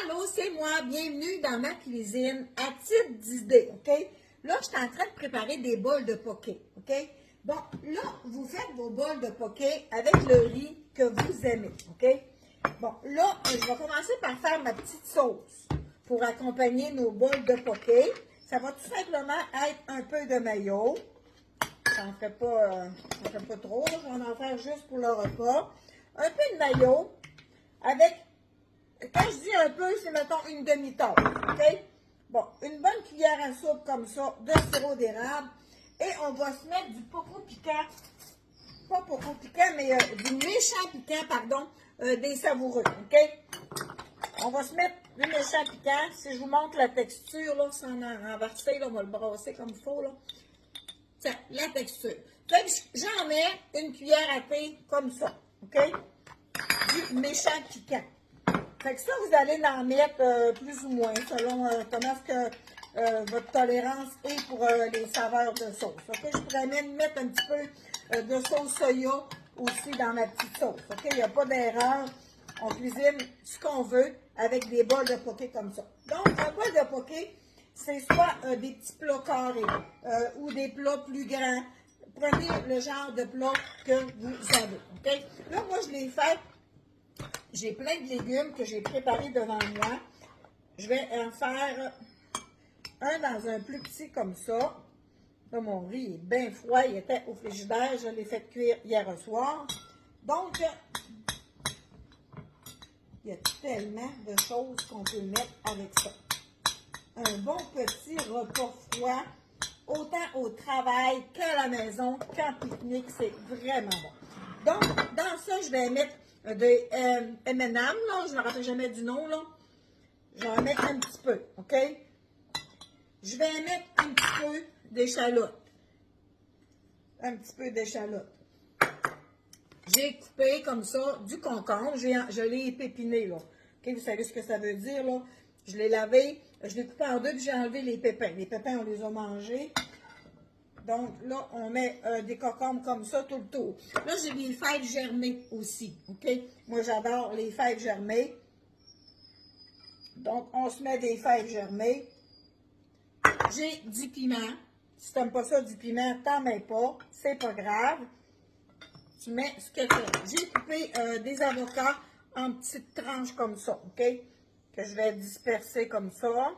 Allô, c'est moi. Bienvenue dans ma cuisine à titre d'idée, OK? Là, je suis en train de préparer des bols de poké, OK? Bon, là, vous faites vos bols de poké avec le riz que vous aimez, OK? Bon, là, je vais commencer par faire ma petite sauce pour accompagner nos bols de poké. Ça va tout simplement être un peu de mayo. Ça n'en fait pas trop, là. Je vais en faire juste pour le repas. Un peu de mayo avec... Quand je dis un peu, c'est mettons une demi-tasse, OK? Bon, une bonne cuillère à soupe comme ça de sirop d'érable. Et on va se mettre du poco piquant, pas poco piquant, mais du méchant piquant, pardon, des savoureux, OK? On va se mettre du méchant piquant. Si je vous montre la texture, là, sans en renverser, là, on va le brasser comme il faut, là. Tiens, la texture. Fait que j'en mets une cuillère à thé comme ça, OK? Du méchant piquant. Fait que ça, vous allez en mettre plus ou moins, selon comment est-ce que votre tolérance est pour les saveurs de sauce. OK? Je pourrais même mettre un petit peu de sauce soya aussi dans ma petite sauce. OK? Il n'y a pas d'erreur. On cuisine ce qu'on veut avec des bols de poké comme ça. Donc, un bol de poké, c'est soit des petits plats carrés ou des plats plus grands. Prenez le genre de plat que vous avez. OK? Là, moi, je l'ai fait. J'ai plein de légumes que j'ai préparés devant moi. Je vais en faire un dans un plus petit comme ça. Là, mon riz est bien froid. Il était au frigidaire. Je l'ai fait cuire hier soir. Donc, il y a tellement de choses qu'on peut mettre avec ça. Un bon petit repas froid, autant au travail qu'à la maison, qu'en pique-nique, c'est vraiment bon. Donc, dans ça, je vais mettre des M&M, là, je ne me rappelle jamais du nom, là. Je vais en mettre un petit peu, OK? Je vais mettre un petit peu d'échalote. Un petit peu d'échalote. J'ai coupé comme ça du concombre. Je l'ai épiné, là. OK? Vous savez ce que ça veut dire, là? Je l'ai lavé, je l'ai coupé en deux, puis j'ai enlevé les pépins. Les pépins, on les a mangés. Donc là, on met des concombres comme ça tout le tour. Là, j'ai des fèves germées aussi, OK? Moi, j'adore les fèves germées. Donc, on se met des fèves germées. J'ai du piment. Si tu n'aimes pas ça, du piment, t'en mets pas. C'est pas grave. Tu mets ce que tu as. J'ai coupé des avocats en petites tranches comme ça, OK? Que je vais disperser comme ça.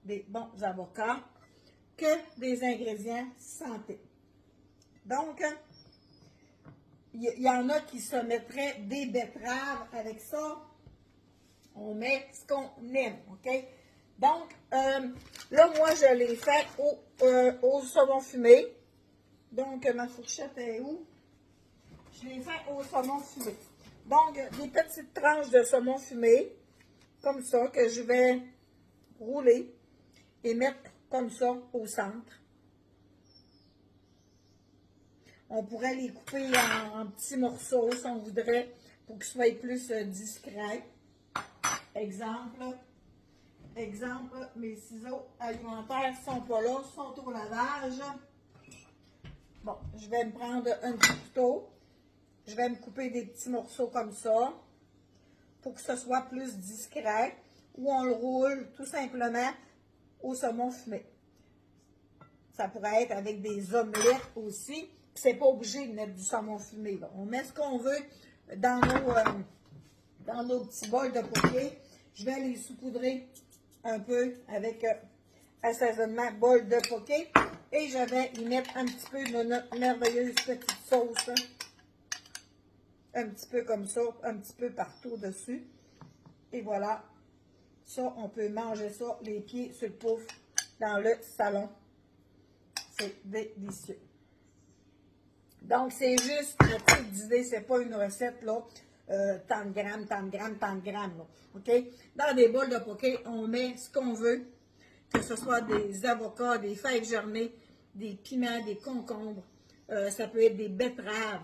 Des bons avocats. Que des ingrédients santé. Donc, il y en a qui se mettraient des betteraves avec ça. On met ce qu'on aime, OK? Donc, là, moi, je l'ai fait au saumon fumé. Donc, ma fourchette est où? Je l'ai fait au saumon fumé. Donc, des petites tranches de saumon fumé, comme ça, que je vais rouler et mettre comme ça au centre. On pourrait les couper en petits morceaux si on voudrait pour qu'ils soient plus discrets. Exemple, mes ciseaux alimentaires ne sont pas là, sont au lavage. Bon, je vais me prendre un petit couteau. Je vais me couper des petits morceaux comme ça pour que ce soit plus discret. Ou on le roule tout simplement au saumon fumé. Ça pourrait être avec des omelettes aussi. C'est pas obligé de mettre du saumon fumé, là. On met ce qu'on veut dans nos petits bols de poké. Je vais les saupoudrer un peu avec assaisonnement bol de poké. Et je vais y mettre un petit peu de notre merveilleuse petite sauce. Un petit peu comme ça, un petit peu partout dessus. Et voilà. Ça, on peut manger ça les pieds sur le pouf dans le salon. C'est délicieux. Donc, c'est juste un type d'idée, c'est pas une recette, là, tant de grammes, là, OK? Dans des bols de poké, on met ce qu'on veut, que ce soit des avocats, des fèves germées, des piments, des concombres, ça peut être des betteraves.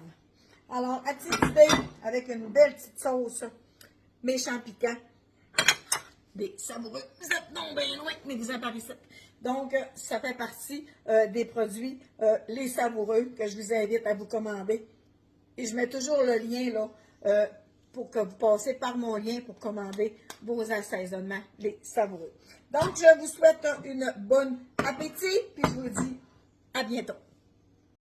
Alors, à petite idée, avec une belle petite sauce, méchant piquant, des savoureux. Vous êtes non bien loin, mais vous apparaissez. Donc, ça fait partie des produits, les savoureux, que je vous invite à vous commander. Et je mets toujours le lien là pour que vous passez par mon lien pour commander vos assaisonnements, les savoureux. Donc, je vous souhaite une bonne appétit, puis je vous dis à bientôt.